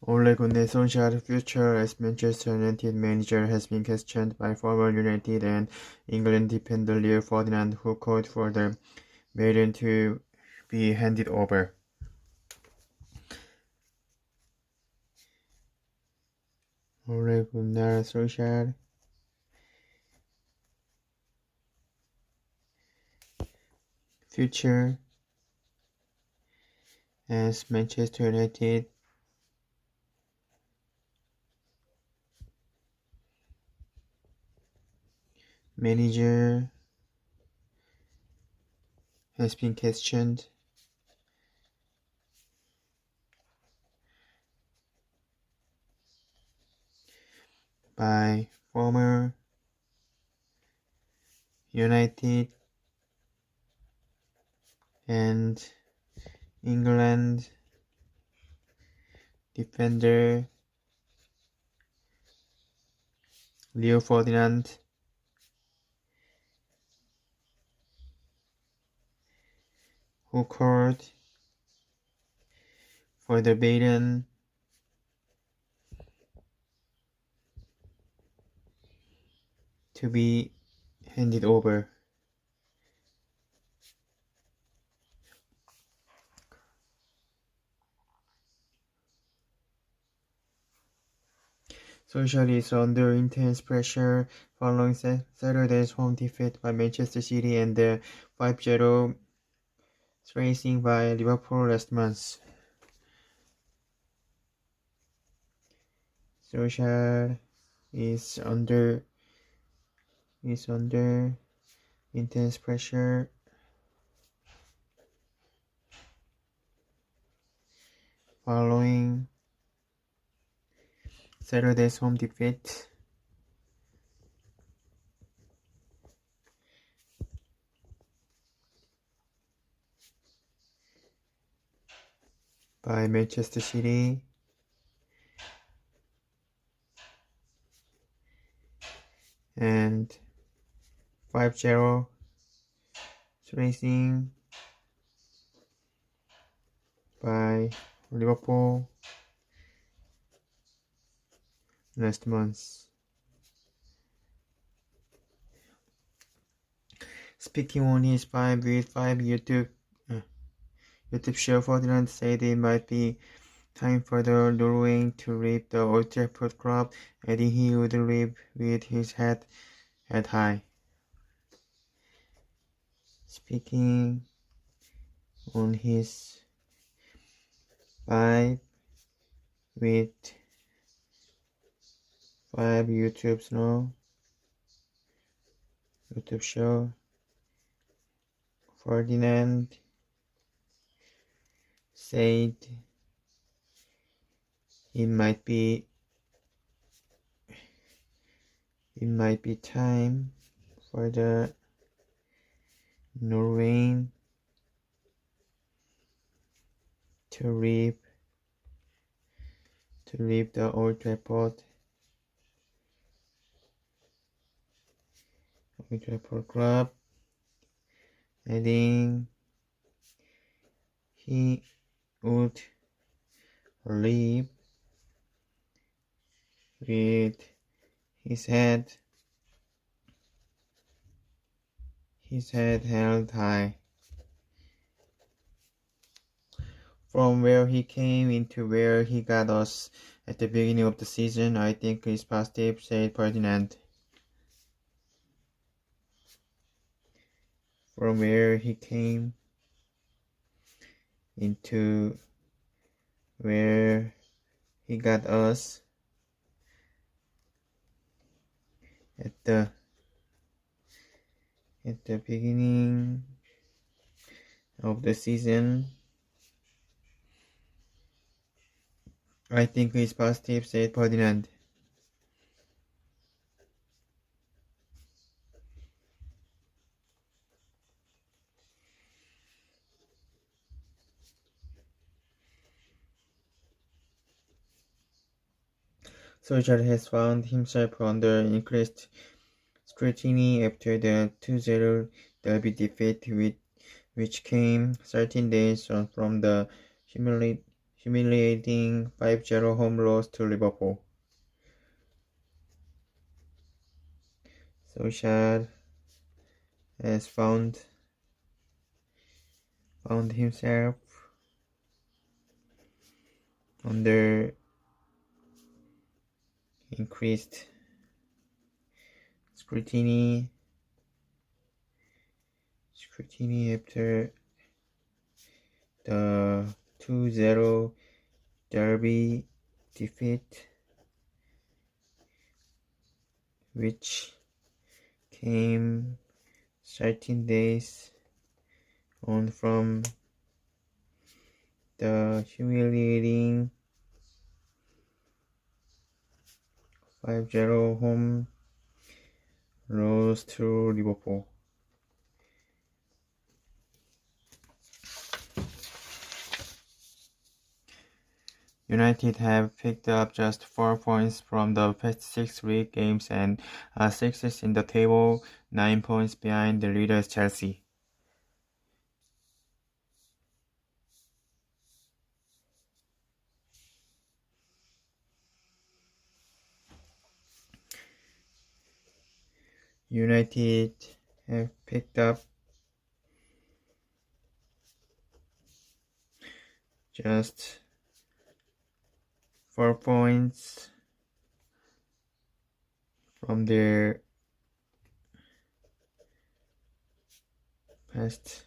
Ole Gunnar Solskjaer's future as Manchester United manager has been questioned by former United and England defender Leo Ferdinand, who called for the baton to be handed over. Ole Gunnar Solskjaer future as Manchester United manager has been questioned by former United and England defender Leo Ferdinand, who called for the baton to be handed over. Solskjaer is under intense pressure following Saturday's home defeat by Manchester City and the 5-0 thrashing by Liverpool last month. Solskjaer is under intense pressure following Saturday's home defeat by Manchester City and 5-0 thrashing by Liverpool last month. Speaking on his 5 YouTube show, Ferdinand said it might be time for the Norwegian to leave the Old Trafford club, adding he would leave with his head high. Speaking on his 5 YouTube show, Ferdinand said it might be time for the Norwegian to leave the Old Trafford club, adding he would leave with his head held high. From where he came into where he got us at the beginning of the season, I think it's positive, said Ferdinand. From where he came into where he got us at the beginning of the season, I think it's positive, said Ferdinand. Solskjaer has found himself under increased scrutiny after the 2-0 derby defeat, which came 13 days from the humiliating 5-0 home loss to Liverpool. Solskjaer has found himself under increased scrutiny after the 2-0 derby defeat, which came 13 days on from the humiliating 5-0 home loss to Liverpool. United have picked up just 4 points from the past 6 league games and are sixth in the table, 9 points behind the leaders Chelsea. United have picked up just 4 points from their past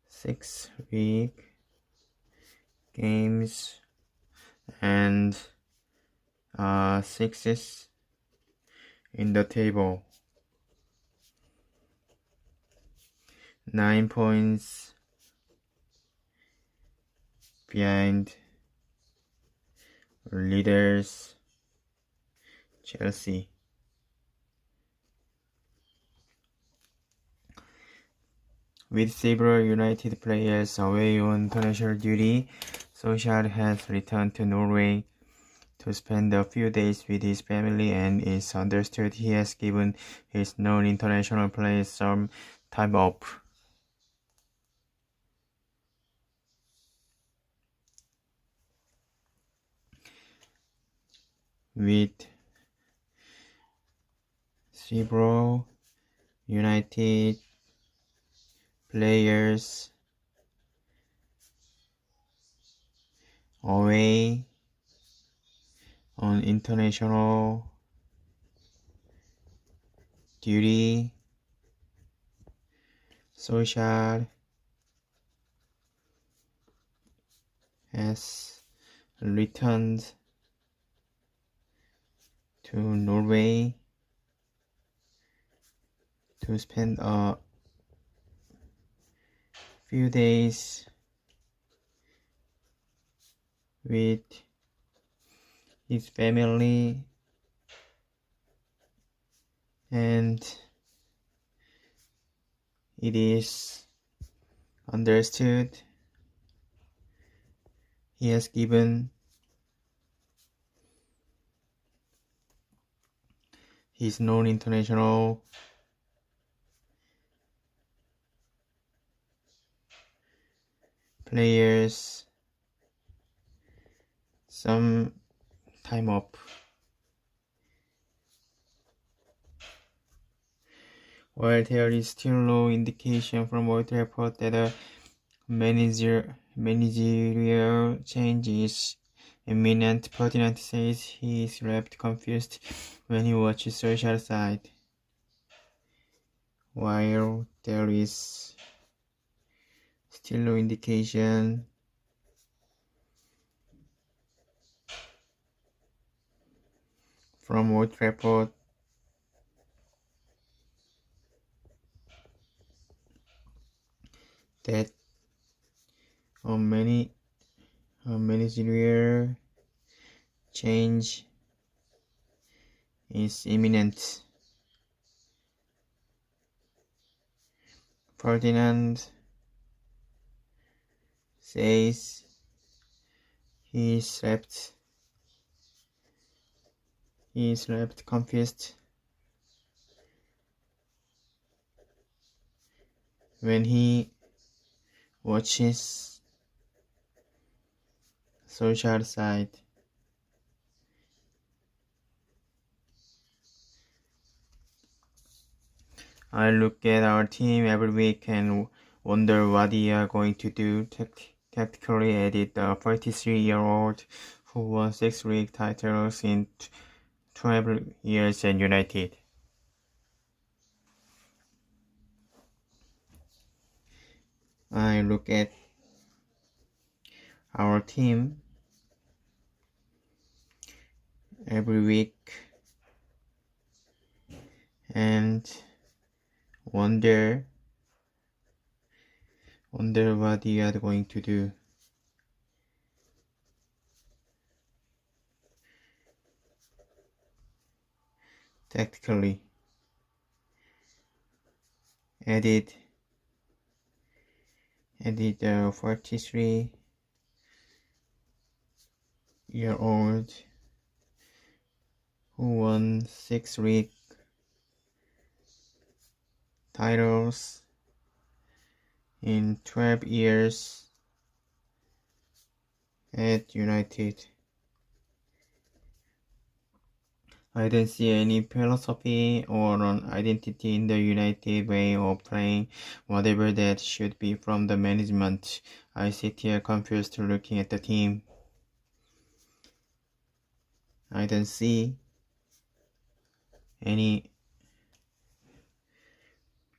6 league games and sixth in the table, 9 points behind leaders Chelsea. With several United players away on international duty, Solskjaer has returned to Norway to spend a few days with his family, and it's understood he has given his non-international players some time off. With several United players away on international duty, Solskjaer has returned to Norway to spend a few days with his family, and it is understood he has given his non-international players some time off. While there is still no indication from Old Trafford that a managerial change is imminent, Ferdinand says he is left confused when he watches Solskjaer's side. While there is still no indication from Old Trafford that a managerial change is imminent. Ferdinand says he is left confused when he watches social side. I look at our team every week and wonder what we are going to do. Tactically added the 43-year-old who won 6 league titles in 12 years at United. I look at our team every week and wonder what we are going to do. Tactically added the 43-year-old who won 6 league titles in 12 years at United. I don't see any philosophy or an identity in the United way of playing, whatever that should be from the management. I sit here confused looking at the team. I don't see any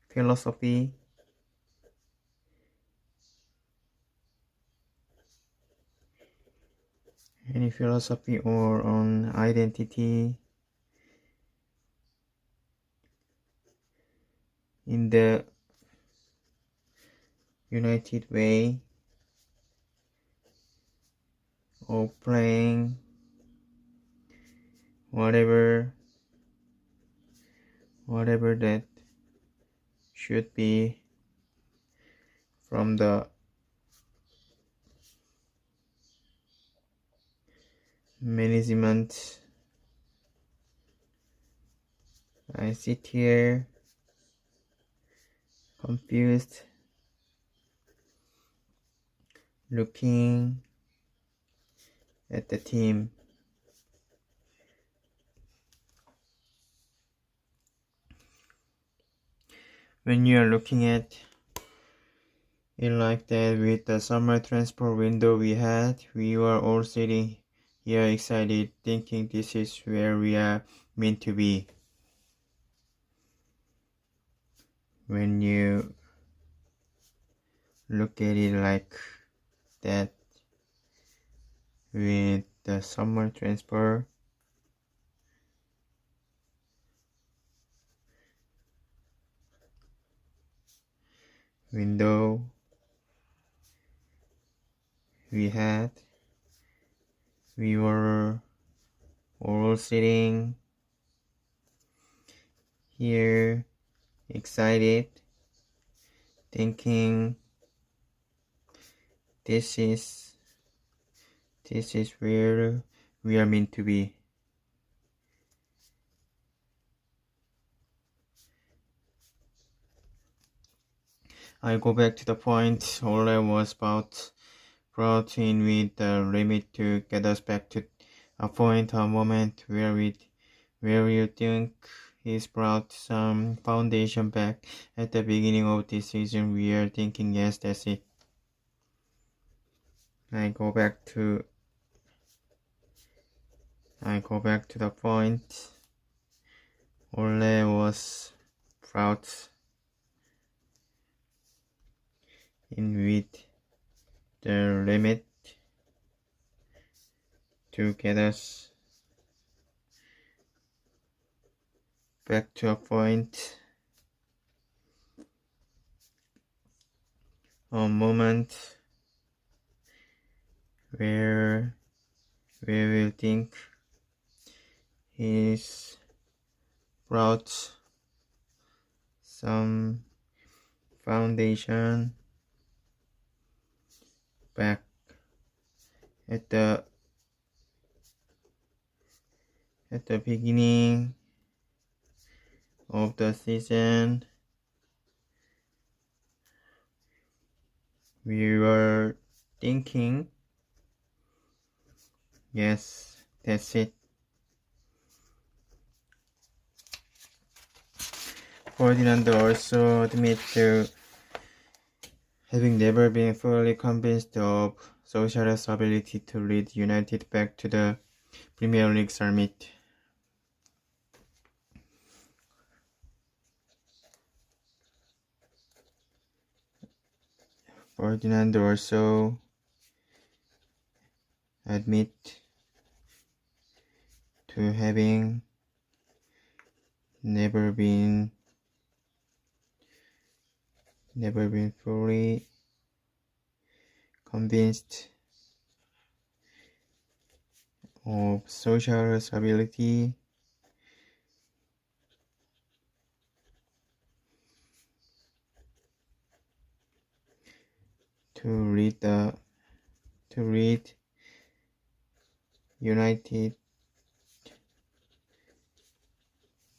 philosophy or an identity in the United way of playing, whatever that should be from the management. I sit here confused looking at the team. When you are looking at it like that, with the summer transfer window we had, we were all sitting here excited, thinking this is where we are meant to be. When you look at it like that, with the summer transfer window we had, we were all sitting here excited, thinking this is where we are meant to be. I go back to the point Ole was brought in with the limit to get us back to a point, a moment where you think he's brought some foundation back. At the beginning of this season, we are thinking, yes, that's it. I go back to the point Ole was brought in with the limit to get us back to a point, a moment where we will think he's brought some foundation back. At the beginning of the season, we were thinking Yes, that's it. Ferdinand also admits to having never been fully convinced of Solskjaer's ability to lead United back to the Premier League summit. Ferdinand also admits to having never been fully convinced of Solskjaer's ability to lead United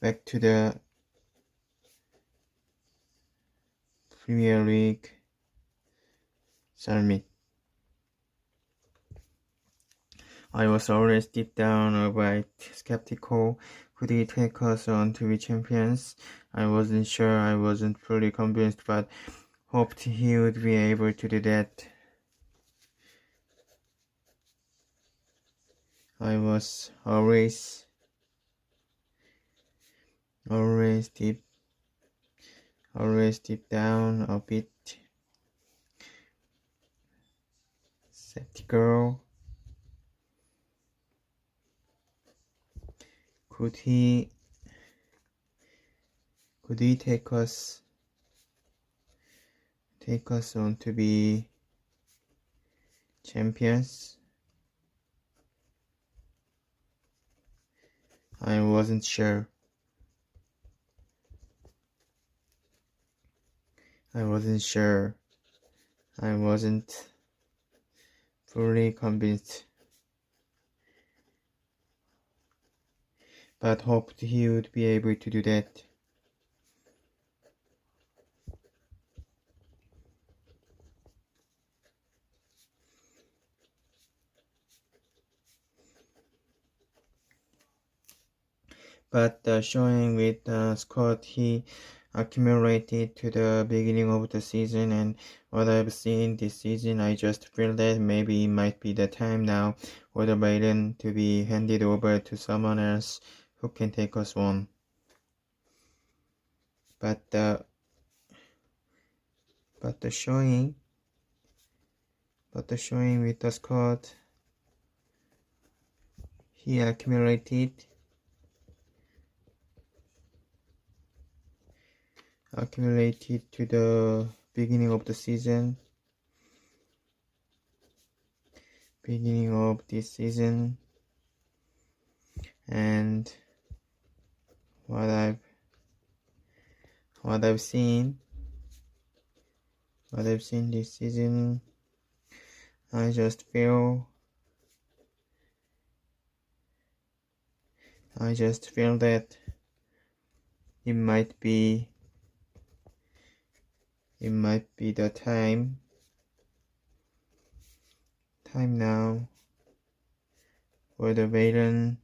back to the Premier League summit. I was always deep down a bit skeptical. Could he take us on to be champions? I wasn't sure, I wasn't fully convinced, but hoped he would be able to do that. I was always deep down a bit skeptical. Could he take us on to be champions? I wasn't sure. I wasn't fully convinced, but hoped he would be able to do that. But the showing with the squad he accumulated to the beginning of the season and what I've seen this season, I just feel that maybe it might be the time now for the baton to be handed over to someone else who can take us on. But the showing with the squad he accumulated to the beginning of the season, and what I've seen this season, I just feel that it might be the time now for the baton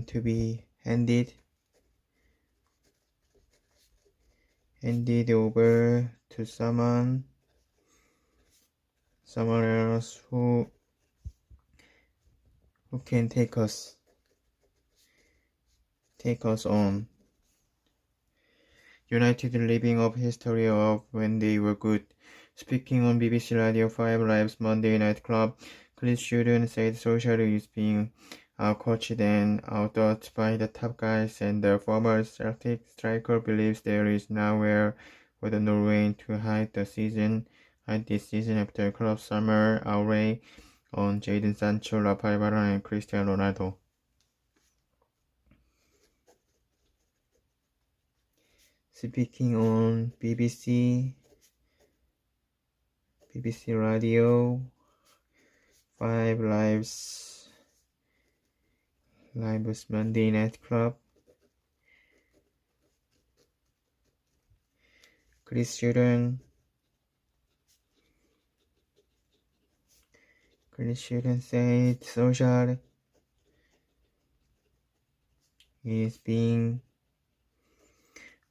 to be handed over to someone else who can take us on. United living up history of when they were good. Speaking on BBC Radio 5 Live's Monday Night Club, Chris Sheridan said Solskjaer is being outcoached and outthought by the top guys, and the former Celtic striker believes there is nowhere for the Norwegian to hide this season after club summer outlay on Jadon Sancho, Rafael Varane, and Cristiano Ronaldo. Speaking on BBC Radio 5 Live's Monday Night Club, Chris Sheridan shouldn't say social is being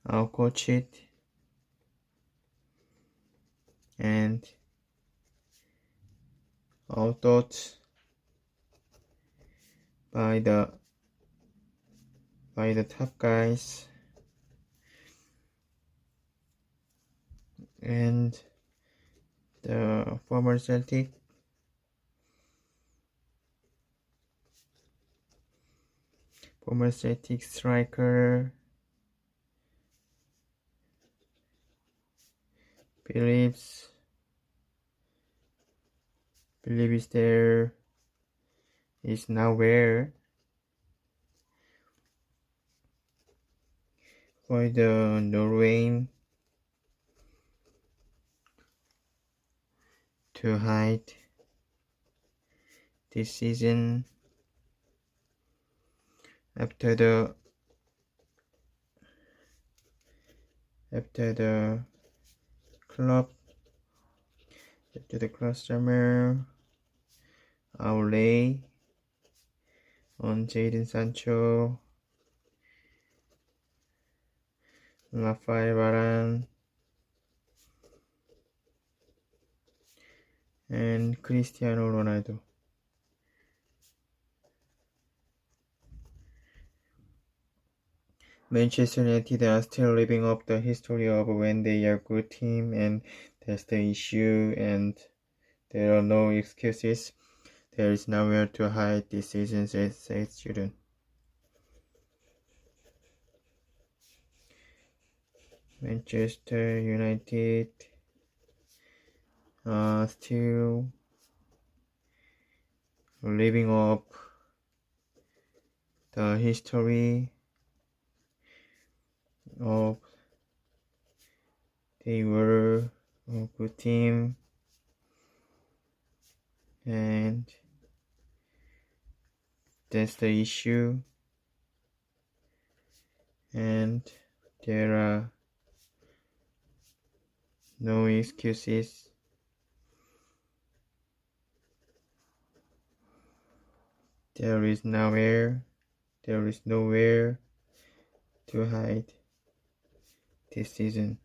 outcoached and outthought by the top guys, and the former Celtic striker believes there is nowhere for the Norwegian to hide this season after the club customer outlay on Jadon Sancho, Rafael Varane, and Cristiano Ronaldo. Manchester United are still living up the history of when they are a good team, and that's the issue, and there are no excuses. There is nowhere to hide this season, says student. Manchester United are still living up the history of they were a good team, and that's the issue, and there are no excuses. There is nowhere to hide this season,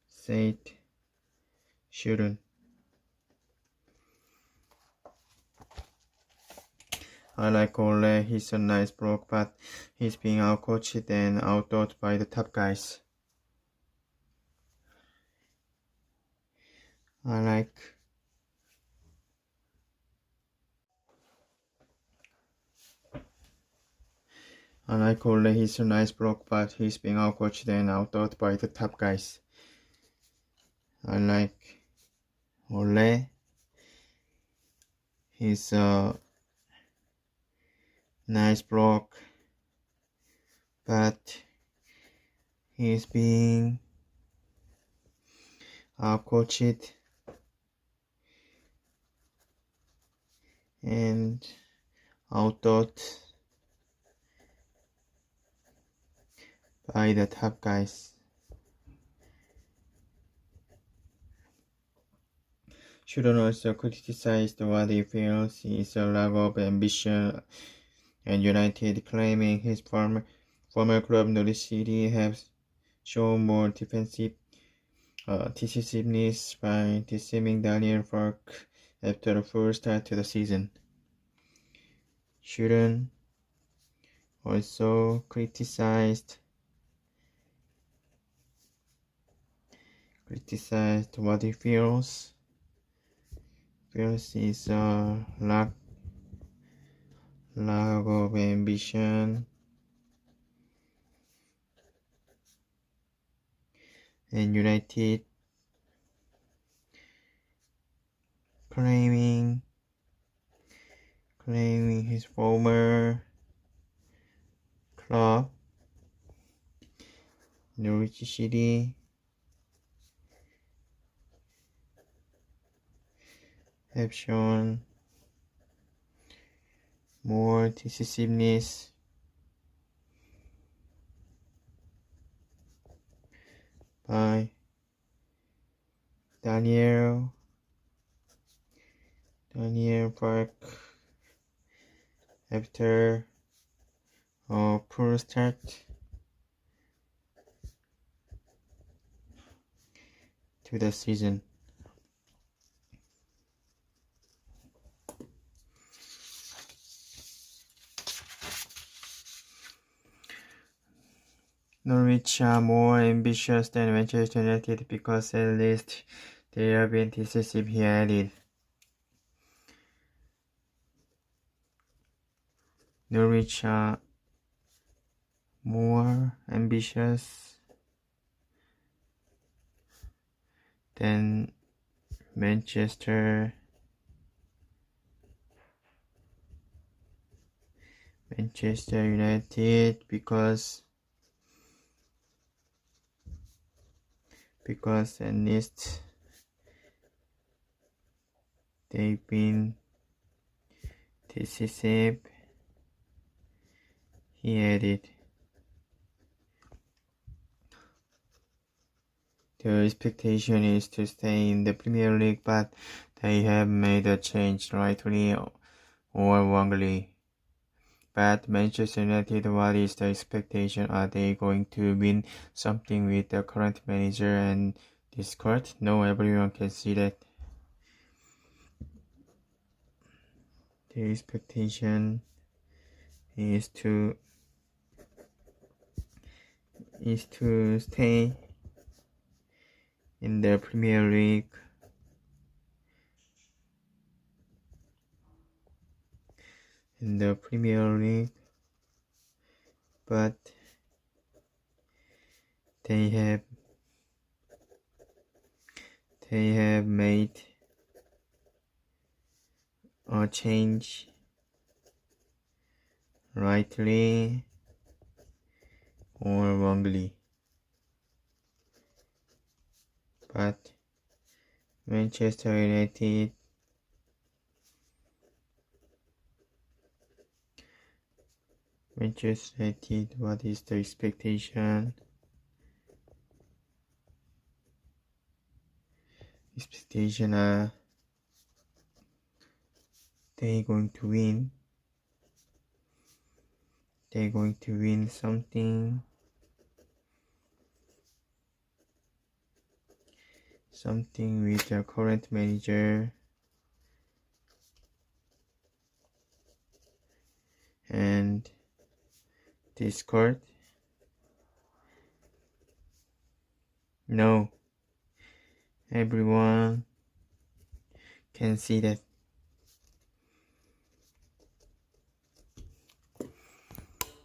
said Shurun. I like Ole, he's a nice bloke, but he's being outcoached and outthought by the top guys. I like Ole, he's a nice bloke, but he's being outcoached and outthought by the top guys. I like Ole, he's a nice bloke, but he's being outcoached and outthought by the top guys. Shouldn't also criticize what he feels is a lack of ambition, and United, claiming his former club Norwich City have shown more decisiveness by dismissing Daniel Farke after a poor start to the season. Shouldn't also criticized what he feels is a lack of ambition, and United claiming his former club Norwich City have shown more decisiveness by Daniel Daniel Park after a poor start to the season. Norwich are more ambitious than Manchester United because at least they have been decisive, he added. Norwich are more ambitious than Manchester United because at least they've been decisive, he added. The expectation is to stay in the Premier League, but they have made a change, rightly or wrongly. But Manchester United, what is the expectation? Are they going to win something with the current manager and this squad? No, everyone can see that. The expectation is to stay in the Premier League. But they have made a change, rightly or wrongly. But Manchester United what is the expectation? Expectation are they going to win something with the current manager and Discord. No, everyone can see that.